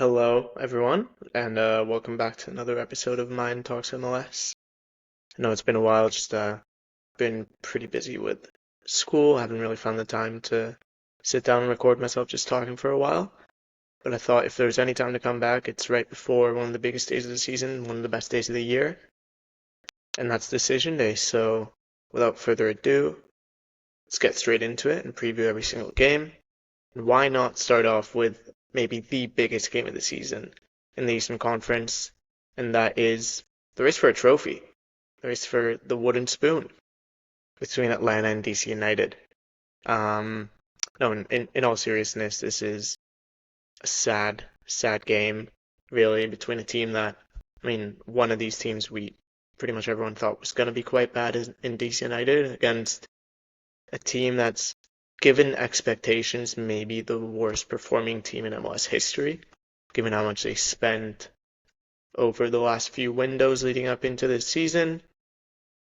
Hello, everyone, and welcome back to another episode of Maayan Talks MLS. I know it's been a while, just been pretty busy with school. Haven't really found the time to sit down and record myself just talking for a while. But I thought if there's any time to come back, it's right before one of the biggest days of the season, one of the best days of the year, and that's Decision Day. So without further ado, let's get straight into it and preview every single game. And why not start off with maybe the biggest game of the season in the Eastern Conference, and that is the race for a trophy, the race for the wooden spoon between Atlanta and DC United. Um, no, in all seriousness, this is a sad game, really, between a team that, one of these teams we pretty much everyone thought was going to be quite bad in DC United against a team that's given expectations maybe the worst performing team in MLS history, given how much they spent over the last few windows leading up into this season.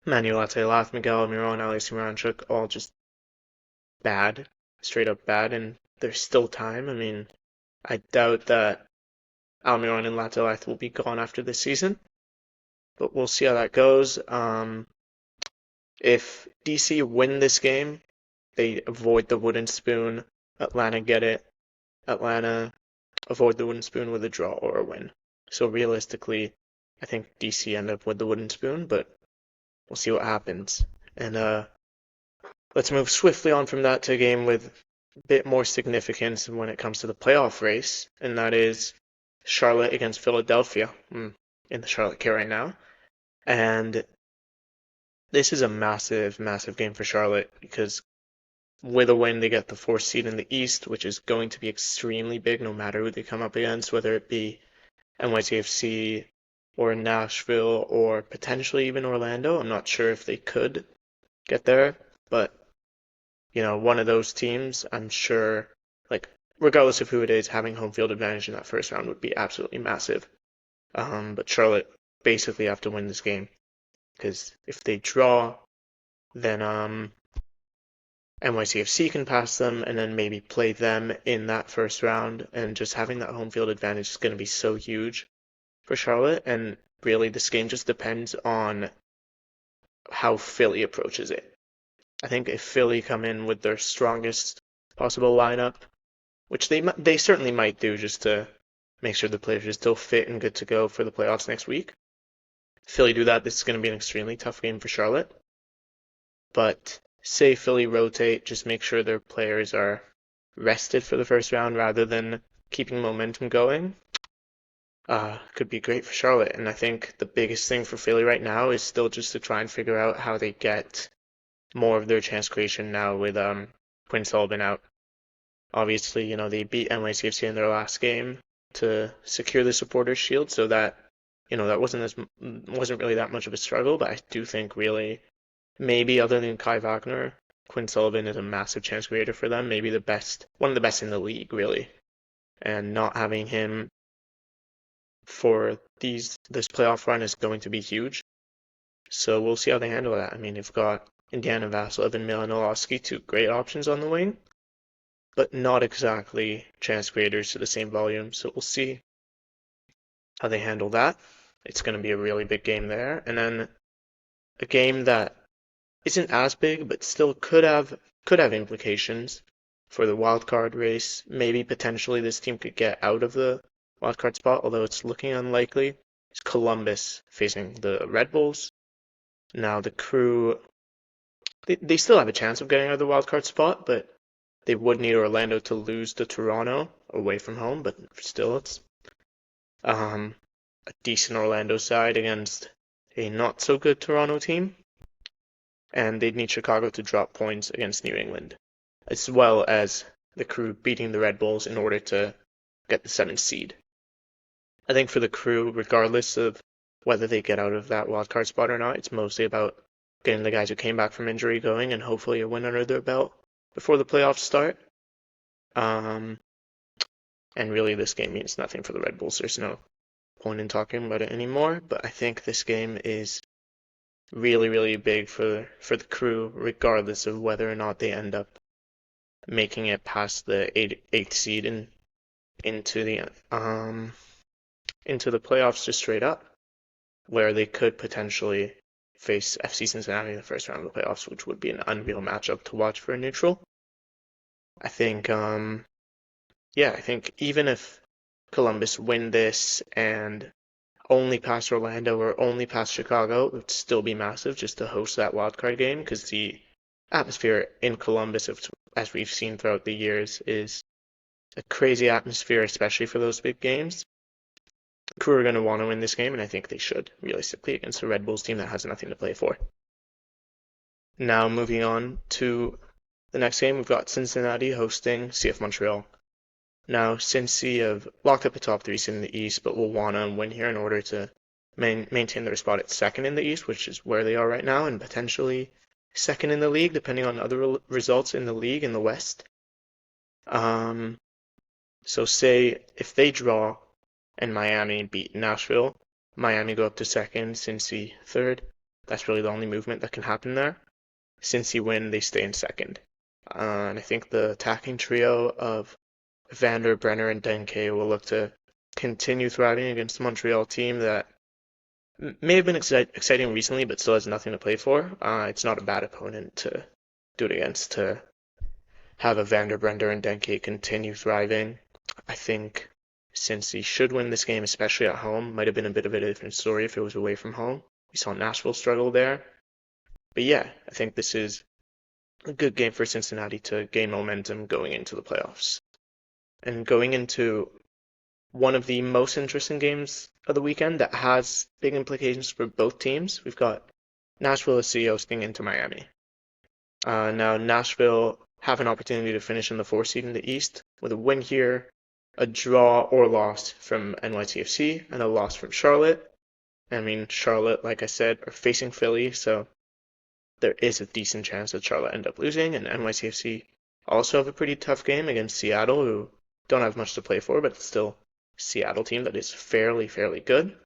Manuel Atelaz, Miguel Almiron, Alex Miranchuk, all just bad, straight up bad, and there's still time. I doubt that Almiron and Latelath will be gone after this season, but we'll see how that goes. If DC win this game, they avoid the wooden spoon. Atlanta get it. Atlanta avoid the wooden spoon with a draw or a win. So realistically, I think DC end up with the wooden spoon, but we'll see what happens. And let's move swiftly on from that to a game with a bit more significance when it comes to the playoff race, and that is Charlotte against Philadelphia. In the Charlotte Care right now. And this is a massive game for Charlotte because with a win, they get the fourth seed in the East, which is going to be extremely big no matter who they come up against, whether it be NYCFC or Nashville or potentially even Orlando. I'm not sure if they could get there, but one of those teams, I'm sure, like regardless of who it is, having home field advantage in that first round would be absolutely massive. But Charlotte basically have to win this game because if they draw, then NYCFC can pass them and then maybe play them in that first round. And just having that home field advantage is going to be so huge for Charlotte. And really, this game just depends on how Philly approaches it. I think if Philly come in with their strongest possible lineup, which they certainly might do just to make sure the players are still fit and good to go for the playoffs next week. If Philly do that, this is going to be an extremely tough game for Charlotte. But say Philly rotate, just make sure their players are rested for the first round rather than keeping momentum going. Could be great for Charlotte. And I think the biggest thing for Philly right now is still just to try and figure out how they get more of their chance creation now with Quinn Sullivan out. Obviously, they beat NYCFC in their last game to secure the Supporters Shield, so that that wasn't really that much of a struggle. But I do think really maybe other than Kai Wagner, Quinn Sullivan is a massive chance creator for them. Maybe one of the best in the league, really. And not having him for this playoff run is going to be huge. So we'll see how they handle that. They've got Indiana Vasilov and Milan Olowski, two great options on the wing, but not exactly chance creators to the same volume. So we'll see how they handle that. It's going to be a really big game there. And then a game that isn't as big, but still could have implications for the wild card race. Maybe potentially this team could get out of the wild card spot, although it's looking unlikely. It's Columbus facing the Red Bulls. Now the Crew, they still have a chance of getting out of the wild card spot, but they would need Orlando to lose to Toronto away from home. But still, it's a decent Orlando side against a not so good Toronto team. And they'd need Chicago to drop points against New England, as well as the Crew beating the Red Bulls in order to get the 7th seed. I think for the Crew, regardless of whether they get out of that wildcard spot or not, it's mostly about getting the guys who came back from injury going and hopefully a win under their belt before the playoffs start. And really this game means nothing for the Red Bulls. There's no point in talking about it anymore, but I think this game is really big for the Crew, regardless of whether or not they end up making it past the eighth seed in into the playoffs just straight up, where they could potentially face FC Cincinnati in the first round of the playoffs, which would be an unreal matchup to watch for a neutral. I think, I think even if Columbus win this and only pass Orlando or only pass Chicago, it would still be massive just to host that wild card game because the atmosphere in Columbus, as we've seen throughout the years, is a crazy atmosphere, especially for those big games. Crew are going to want to win this game, and I think they should, realistically, against a Red Bulls team that has nothing to play for. Now, moving on to the next game, we've got Cincinnati hosting CF Montreal. Now, Cincy have locked up a top three seed in the East, but will want to win here in order to maintain their spot at second in the East, which is where they are right now, and potentially second in the league, depending on other results in the league in the West. So say if they draw and Miami beat Nashville, Miami go up to second, Cincy third. That's really the only movement that can happen there. Cincy win, they stay in second. And I think the attacking trio of Vander, Brenner, and Denke will look to continue thriving against the Montreal team that may have been exciting recently, but still has nothing to play for. It's not a bad opponent to do it against, to have a Vander, Brenner, and Denke continue thriving. I think Cincy should win this game, especially at home. Might have been a bit of a different story if it was away from home. We saw Nashville struggle there. But yeah, I think this is a good game for Cincinnati to gain momentum going into the playoffs. And going into one of the most interesting games of the weekend that has big implications for both teams, we've got Nashville SC hosting into Miami. Now, Nashville have an opportunity to finish in the 4th seed in the East with a win here, a draw or loss from NYCFC, and a loss from Charlotte. I mean, Charlotte, like I said, are facing Philly, so there is a decent chance that Charlotte end up losing, and NYCFC also have a pretty tough game against Seattle, who don't have much to play for, but it's still a Seattle team that is fairly good.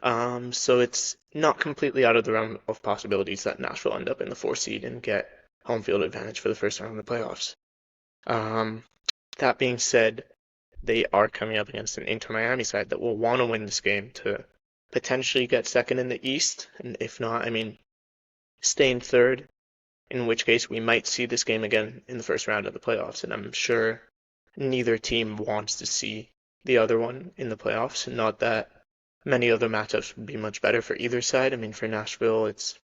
So it's not completely out of the realm of possibilities that Nashville end up in the 4th seed and get home field advantage for the first round of the playoffs. That being said, they are coming up against an Inter Miami side that will want to win this game to potentially get second in the East, and if not, I mean, stay in third, in which case we might see this game again in the first round of the playoffs, and I'm sure neither team wants to see the other one in the playoffs. Not that many other matchups would be much better for either side. I mean, for Nashville, it's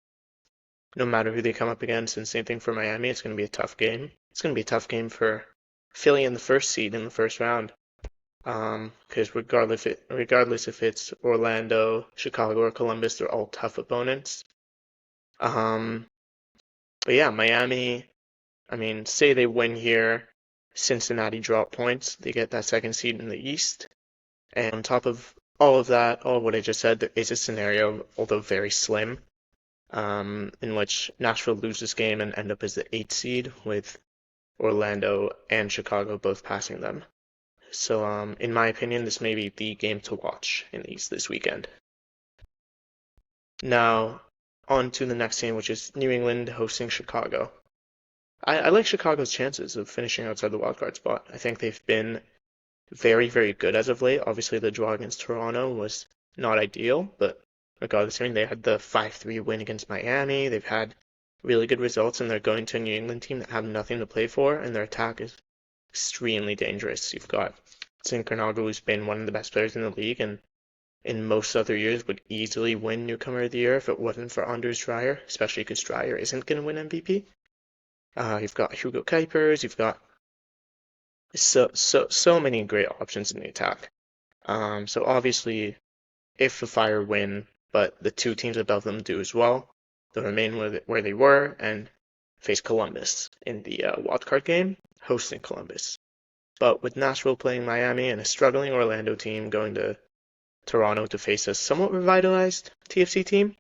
no matter who they come up against, and same thing for Miami, it's going to be a tough game. It's going to be a tough game for Philly in the 1st seed in the first round. Because regardless if it's Orlando, Chicago, or Columbus, they're all tough opponents. But yeah, Miami, I mean, say they win here, Cincinnati drop points, they get that 2nd seed in the East. And on top of all of that, all of what I just said, there is a scenario, although very slim, in which Nashville lose this game and end up as the 8th seed with Orlando and Chicago both passing them. So, in my opinion, this may be the game to watch in the East this weekend. Now, on to the next game, which is New England hosting Chicago. I like Chicago's chances of finishing outside the wildcard spot. I think they've been very good as of late. Obviously, the draw against Toronto was not ideal, but regardless, I mean, they had the 5-3 win against Miami. They've had really good results, and they're going to a New England team that have nothing to play for, and their attack is extremely dangerous. You've got Zinkernagle, who's been one of the best players in the league, and in most other years would easily win Newcomer of the Year if it wasn't for Anders Dreyer, especially because Dreyer isn't going to win MVP. You've got Hugo Kuipers, you've got so many great options in the attack. So obviously, if the Fire win, but the two teams above them do as well, they'll remain where they were and face Columbus in the wildcard game, hosting Columbus. But with Nashville playing Miami and a struggling Orlando team going to Toronto to face a somewhat revitalized TFC team,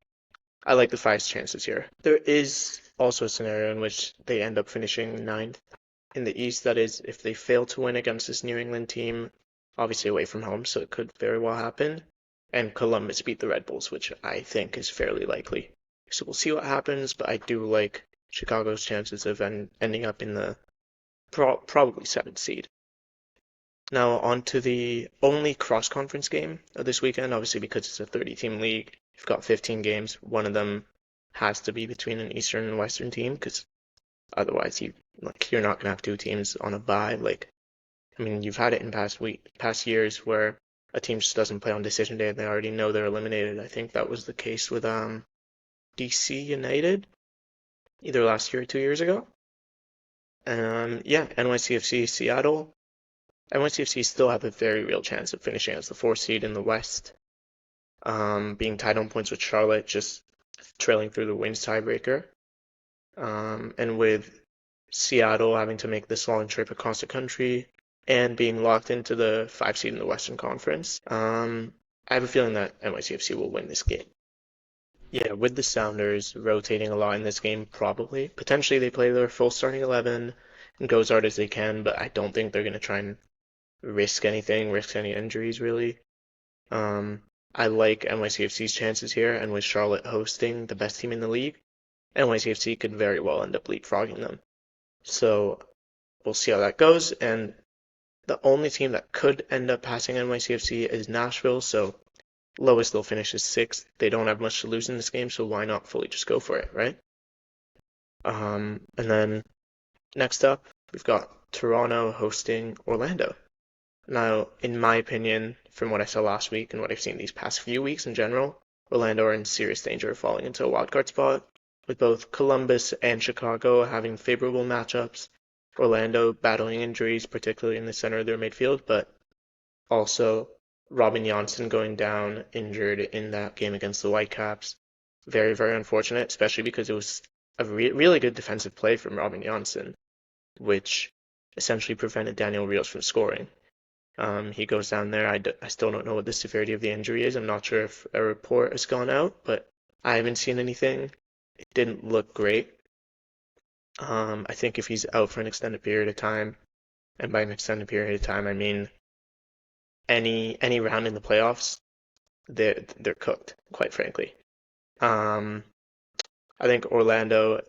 I like the Fire's chances here. There is also a scenario in which they end up finishing 9th in the East. That is, if they fail to win against this New England team, obviously away from home, so it could very well happen, and Columbus beat the Red Bulls, which I think is fairly likely. So we'll see what happens, but I do like Chicago's chances of ending up in the probably 7th seed. Now on to the only cross-conference game of this weekend, obviously because it's a 30-team league. You've got 15 games. One of them has to be between an Eastern and Western team because otherwise you're not gonna have two teams on a bye. Like, I mean, you've had it in past years where a team just doesn't play on decision day and they already know they're eliminated. I think that was the case with DC United either last year or 2 years ago. Yeah, NYCFC Seattle. NYCFC still have a very real chance of finishing as the fourth seed in the West, being tied on points with Charlotte, just trailing through the wins tiebreaker. And with Seattle having to make this long trip across the country and being locked into the 5 seed in the Western Conference, I have a feeling that NYCFC will win this game. Yeah, with the Sounders rotating a lot in this game, probably. Potentially they play their full starting 11 and go as hard as they can, but I don't think they're going to try and risk anything, risk any injuries, really. I like NYCFC's chances here, and with Charlotte hosting the best team in the league, NYCFC could very well end up leapfrogging them. So we'll see how that goes, and the only team that could end up passing NYCFC is Nashville, so lowest they'll finish is 6th. They don't have much to lose in this game, so why not fully just go for it, right? And then next up, we've got Toronto hosting Orlando. Now, in my opinion, from what I saw last week and what I've seen these past few weeks in general, Orlando are in serious danger of falling into a wildcard spot, with both Columbus and Chicago having favorable matchups, Orlando battling injuries, particularly in the center of their midfield, but also Robin Janssen going down injured in that game against the Whitecaps. Very, very unfortunate, especially because it was a really good defensive play from Robin Janssen, which essentially prevented Daniel Rios from scoring. He goes down there. I still don't know what the severity of the injury is. I'm not sure if a report has gone out, but I haven't seen anything. It didn't look great. I think if he's out for an extended period of time, and by an extended period of time, I mean any round in the playoffs, they're cooked, quite frankly. I think Orlando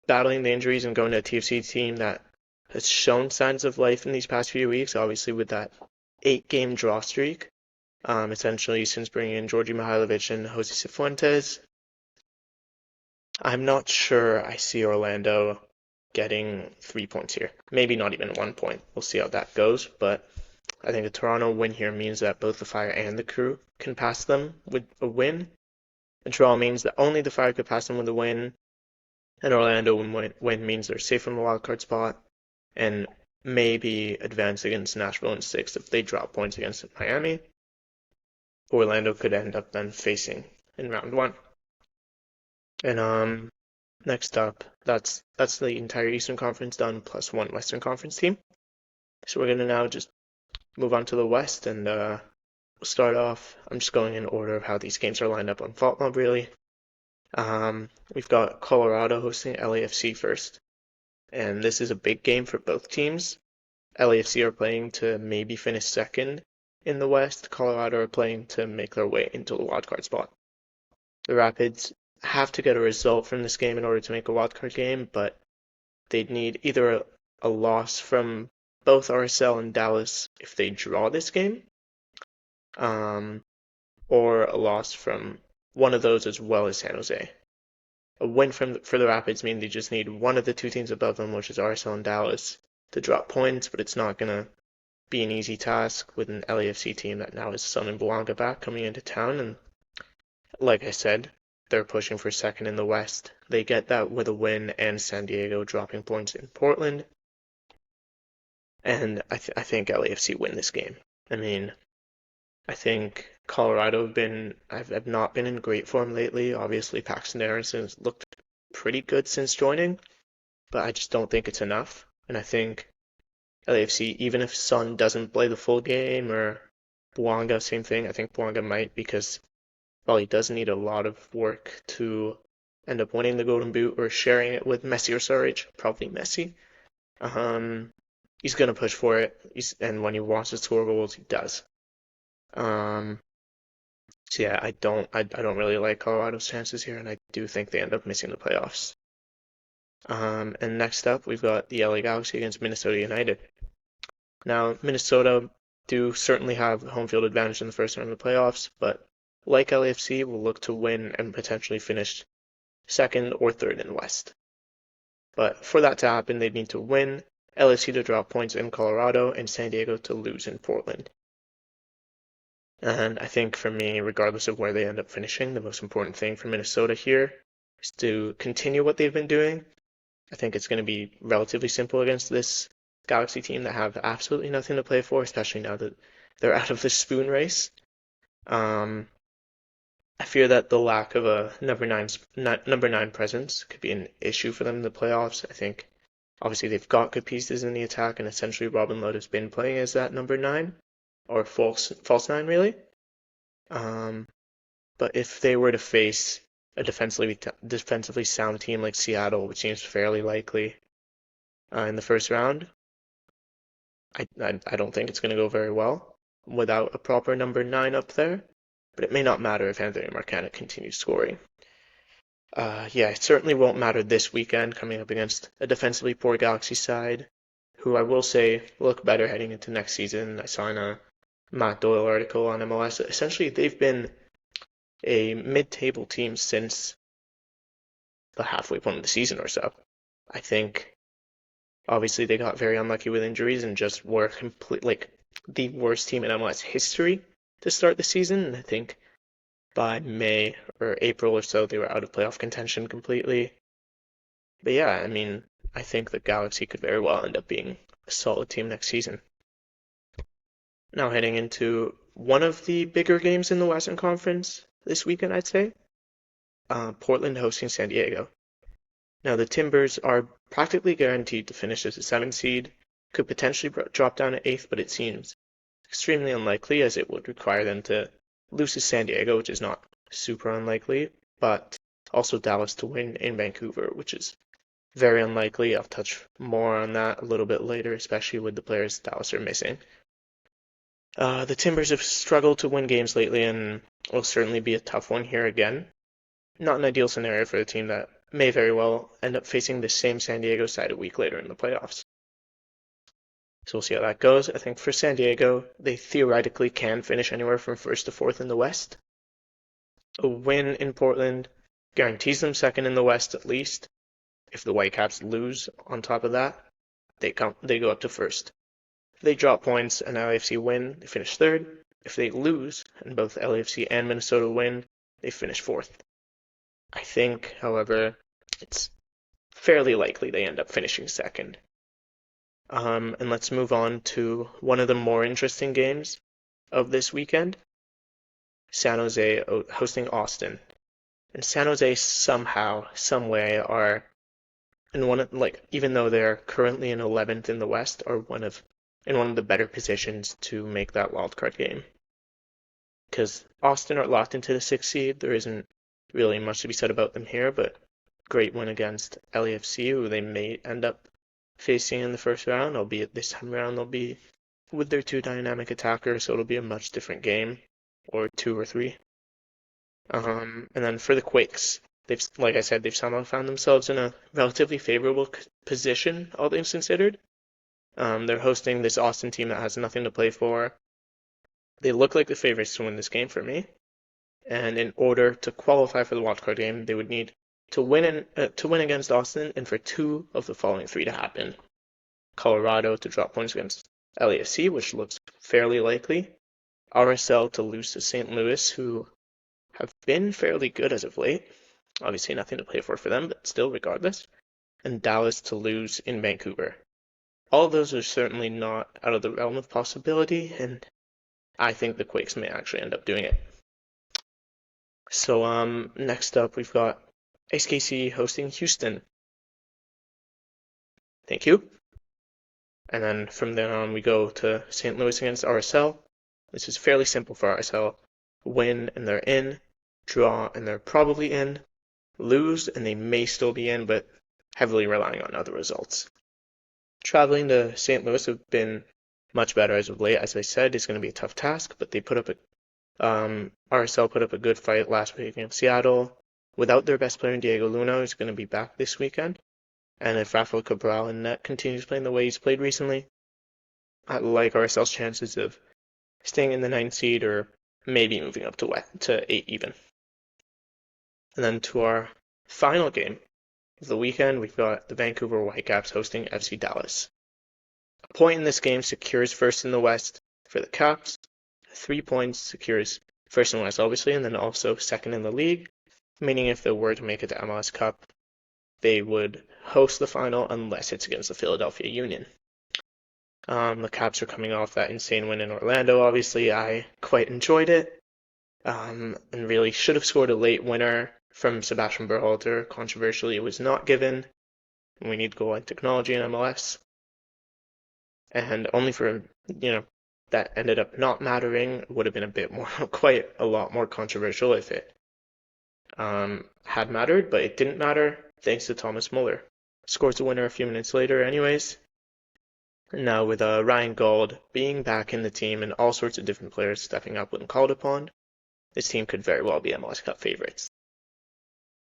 battling the injuries and going to a TFC team that has shown signs of life in these past few weeks, obviously with that 8-game draw streak, essentially since bringing in Georgi Mihailovic and Jose Cifuentes. I'm not sure I see Orlando getting 3 points here. Maybe not even 1 point. We'll see how that goes, but I think a Toronto win here means that both the Fire and the Crew can pass them with a win. A draw means that only the Fire could pass them with a win, and Orlando win means they're safe from the wildcard spot, and maybe advance against Nashville in 6th if they drop points against Miami. Orlando could end up then facing in round 1. And next up, that's the entire Eastern Conference done plus one Western Conference team. So we're gonna now just move on to the West, and we'll start off. I'm just going in order of how these games are lined up on Fault Mob, really. We've got Colorado hosting LAFC first, and this is a big game for both teams. LAFC are playing to maybe finish second in the West. Colorado are playing to make their way into the wildcard spot. The Rapids have to get a result from this game in order to make a wildcard game, but they'd need either a loss from both RSL and Dallas if they draw this game, or a loss from one of those as well as San Jose. A win for the Rapids means they just need one of the two teams above them, which is RSL and Dallas, to drop points, but it's not going to be an easy task with an LAFC team that now has Sun and Bouanga back coming into town. And like I said, they're pushing for second in the West. They get that with a win and San Diego dropping points in Portland. And I think LAFC win this game. I mean, I think Colorado have not been in great form lately. Obviously, Paxton Aaronson has looked pretty good since joining, but I just don't think it's enough. And I think LAFC, even if Sun doesn't play the full game, or Bouanga, same thing, I think Bouanga might, because while he does need a lot of work to end up winning the Golden Boot or sharing it with Messi or Surridge, probably Messi, he's going to push for it, and when he wants to score goals, he does. So yeah, I don't really like Colorado's chances here, and I do think they end up missing the playoffs. And next up, we've got the LA Galaxy against Minnesota United. Now, Minnesota do certainly have home field advantage in the first round of the playoffs, but like LAFC, will look to win and potentially finish second or third in the West. But for that to happen, they'd need to win, LAFC to drop points in Colorado, and San Diego to lose in Portland. And I think for me, regardless of where they end up finishing, the most important thing for Minnesota here is to continue what they've been doing. I think it's going to be relatively simple against this Galaxy team that have absolutely nothing to play for, especially now that they're out of the spoon race. I fear that the lack of a number nine presence could be an issue for them in the playoffs. I think obviously they've got good pieces in the attack, and essentially Robin Lod has been playing as that number 9 or false 9 really. But if they were to face a defensively sound team like Seattle, which seems fairly likely in the first round, I don't think it's going to go very well without a proper number 9 up there. But it may not matter if Anthony Marcano continues scoring. It certainly won't matter this weekend coming up against a defensively poor Galaxy side, who I will say look better heading into next season. I saw in a Matt Doyle article on MLS. Essentially, they've been a mid-table team since the halfway point of the season or so. I think obviously they got very unlucky with injuries and just were the worst team in MLS history to start the season. And I think by May or April or so, they were out of playoff contention completely. But yeah, I mean, I think the Galaxy could very well end up being a solid team next season. Now heading into one of the bigger games in the Western Conference this weekend, I'd say. Portland hosting San Diego. Now the Timbers are practically guaranteed to finish as a 7th seed, could potentially drop down to 8th, but it seems extremely unlikely as it would require them to lose to San Diego, which is not super unlikely, but also Dallas to win in Vancouver, which is very unlikely. I'll touch more on that a little bit later, especially with the players Dallas are missing. The Timbers have struggled to win games lately and will certainly be a tough one here again. Not an ideal scenario for a team that may very well end up facing the same San Diego side a week later in the playoffs. So we'll see how that goes. I think for San Diego, they theoretically can finish anywhere from 1st to 4th in the West. A win in Portland guarantees them 2nd in the West at least. If the Whitecaps lose on top of that, they go up to 1st. If they drop points and LAFC win, they finish 3rd. If they lose and both LAFC and Minnesota win, they finish 4th. I think, however, it's fairly likely they end up finishing 2nd. And let's move on to one of the more interesting games of this weekend. San Jose hosting Austin. And San Jose somehow, some way are even though they're currently in 11th in the West, are in one of the better positions to make that wildcard game. Because Austin are locked into the 6th seed. There isn't really much to be said about them here, but great win against LAFC, who they may end up facing in the first round, albeit this time around they'll be with their 2 dynamic attackers, so it'll be a much different game, or 2 or 3. And then for the Quakes, they've somehow found themselves in a relatively favorable position, all things considered. They're hosting this Austin team that has nothing to play for. They look like the favorites to win this game for me, and in order to qualify for the wildcard game, they would need to win against Austin, and for 2 of the following 3 to happen. Colorado to drop points against LAFC, which looks fairly likely. RSL to lose to St. Louis, who have been fairly good as of late. Obviously nothing to play for them, but still regardless. And Dallas to lose in Vancouver. All of those are certainly not out of the realm of possibility, and I think the Quakes may actually end up doing it. So next up we've got SKC hosting Houston. Thank you. And then from then on we go to St. Louis against RSL. This is fairly simple for RSL. Win and they're in. Draw and they're probably in. Lose and they may still be in, but heavily relying on other results. Traveling to St. Louis have been much better as of late. As I said, it's going to be a tough task, but they RSL put up a good fight last week against Seattle. Without their best player, Diego Luna, who's going to be back this weekend. And if Rafael Cabral in net continues playing the way he's played recently, I like RSL's chances of staying in the 9th seed or maybe moving up to 8 even. And then to our final game of the weekend, we've got the Vancouver Whitecaps hosting FC Dallas. A point in this game secures first in the West for the Caps. 3 points secures first in the West, obviously, and then also second in the league, meaning if they were to make it to MLS Cup, they would host the final unless it's against the Philadelphia Union. The Caps are coming off that insane win in Orlando, obviously. I quite enjoyed it, and really should have scored a late winner from Sebastian Berhalter. Controversially, it was not given. We need goal line technology in MLS. And only for, that ended up not mattering. It would have been a bit more, quite a lot more controversial if it had mattered, but it didn't matter thanks to Thomas Muller. Scores the winner a few minutes later anyways. And now with Ryan Gauld being back in the team and all sorts of different players stepping up when called upon, this team could very well be MLS Cup favorites.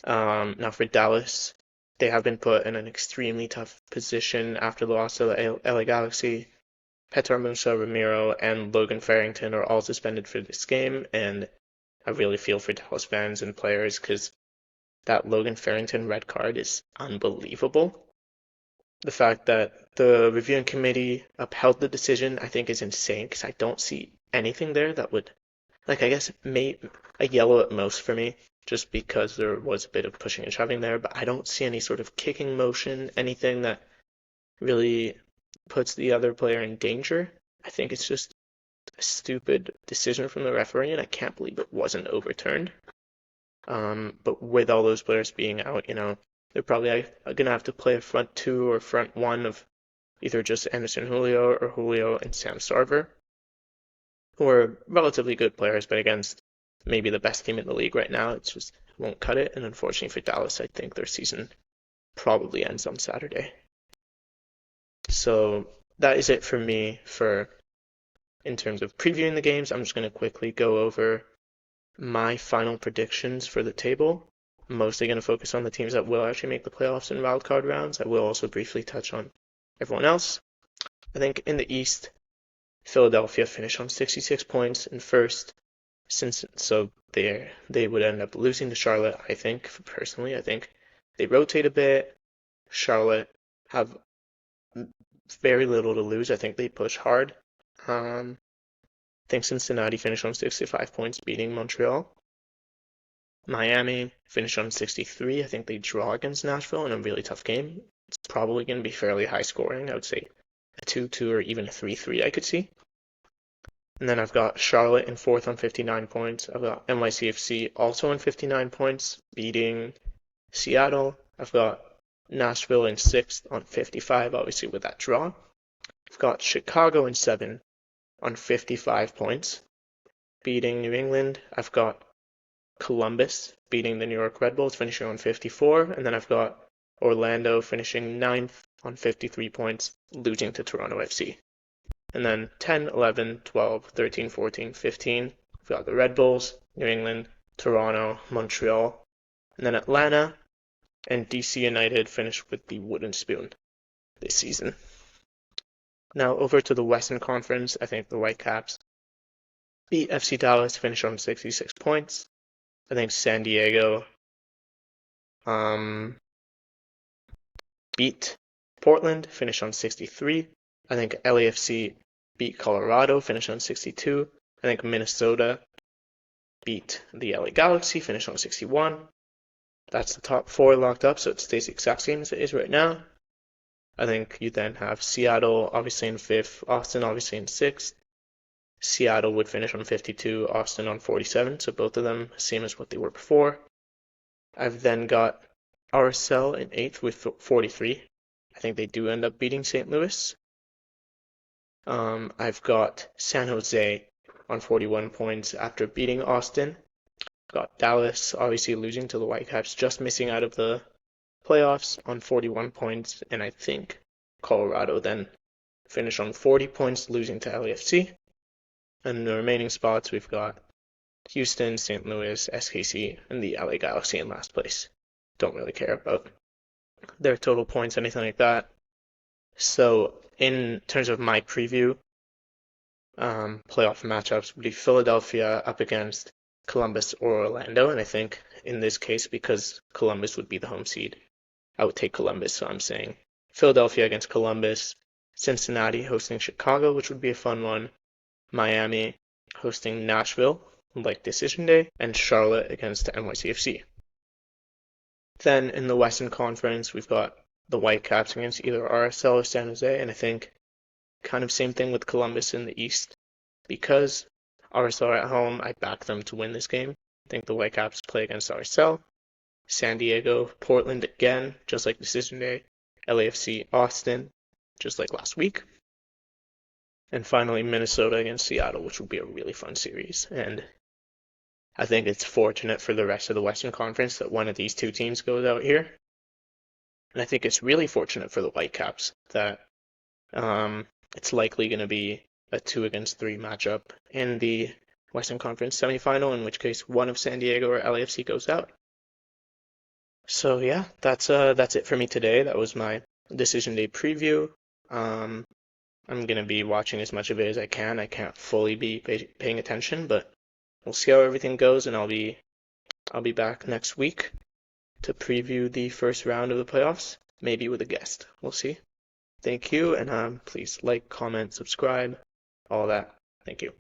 Now for Dallas, they have been put in an extremely tough position after the loss to the LA Galaxy. Petar Musa, Ramiro, and Logan Farrington are all suspended for this game, and I really feel for Dallas fans and players because that Logan Farrington red card is unbelievable. The fact that the reviewing committee upheld the decision, I think, is insane because I don't see anything there that would, I guess, a yellow at most for me, just because there was a bit of pushing and shoving there, but I don't see any sort of kicking motion, anything that really puts the other player in danger. I think it's just a stupid decision from the referee, and I can't believe it wasn't overturned. But with all those players being out, they're probably going to have to play a front two or front one of either just Anderson Julio or Julio and Sam Sarver, who are relatively good players, but against maybe the best team in the league right now, it just won't cut it. And unfortunately for Dallas, I think their season probably ends on Saturday. So that is it for me in terms of previewing the games. I'm just going to quickly go over my final predictions for the table. I'm mostly going to focus on the teams that will actually make the playoffs and wildcard rounds. I will also briefly touch on everyone else. I think in the East, Philadelphia finished on 66 points in first, so they would end up losing to Charlotte. I think personally, I think they rotate a bit. Charlotte have very little to lose. I think they push hard. I think Cincinnati finished on 65 points, beating Montreal. Miami finished on 63. I think they draw against Nashville in a really tough game. It's probably going to be fairly high scoring. I would say a 2-2 or even a 3-3 I could see. And then I've got Charlotte in fourth on 59 points. I've got NYCFC also on 59 points, beating Seattle. I've got Nashville in sixth on 55, obviously with that draw. I've got Chicago in seventh on 55 points, beating New England. I've got Columbus beating the New York Red Bulls, finishing on 54. And then I've got Orlando finishing ninth on 53 points, losing to Toronto FC. And then 10, 11, 12, 13, 14, 15, we've got the Red Bulls, New England, Toronto, Montreal. And then Atlanta and DC United finished with the wooden spoon this season. Now over to the Western Conference, I think the Whitecaps beat FC Dallas, finished on 66 points. I think San Diego beat Portland, finished on 63. I think LAFC beat Colorado, finished on 62. I think Minnesota beat the LA Galaxy, finished on 61. That's the top four locked up, so it stays the exact same as it is right now. I think you then have Seattle obviously in fifth, Austin obviously in sixth. Seattle would finish on 52, Austin on 47, so both of them same as what they were before. I've then got RSL in eighth with 43. I think they do end up beating St. Louis. I've got San Jose on 41 points after beating Austin. I've got Dallas obviously losing to the Whitecaps, just missing out of the playoffs on 41 points, and I think Colorado then finished on 40 points, losing to LAFC. And in the remaining spots, we've got Houston, St. Louis, SKC, and the LA Galaxy in last place. Don't really care about their total points, anything like that. So in terms of my preview, playoff matchups would be Philadelphia up against Columbus or Orlando, and I think in this case, because Columbus would be the home seed, I would take Columbus, so I'm saying Philadelphia against Columbus, Cincinnati hosting Chicago, which would be a fun one, Miami hosting Nashville, like Decision Day, and Charlotte against the NYCFC. Then in the Western Conference, we've got the Whitecaps against either RSL or San Jose, and I think kind of same thing with Columbus in the East. Because RSL are at home, I back them to win this game. I think the Whitecaps play against RSL. San Diego, Portland again, just like Decision Day. LAFC, Austin, just like last week. And finally, Minnesota against Seattle, which will be a really fun series. And I think it's fortunate for the rest of the Western Conference that one of these two teams goes out here. And I think it's really fortunate for the Whitecaps that it's likely going to be a 2-against-3 matchup in the Western Conference semifinal, in which case one of San Diego or LAFC goes out. So yeah, that's it for me today. That was my Decision Day preview. I'm gonna be watching as much of it as I can. I can't fully be paying attention, but we'll see how everything goes, and I'll be back next week to preview the first round of the playoffs, maybe with a guest. We'll see. Thank you, and please like, comment, subscribe, all that. Thank you.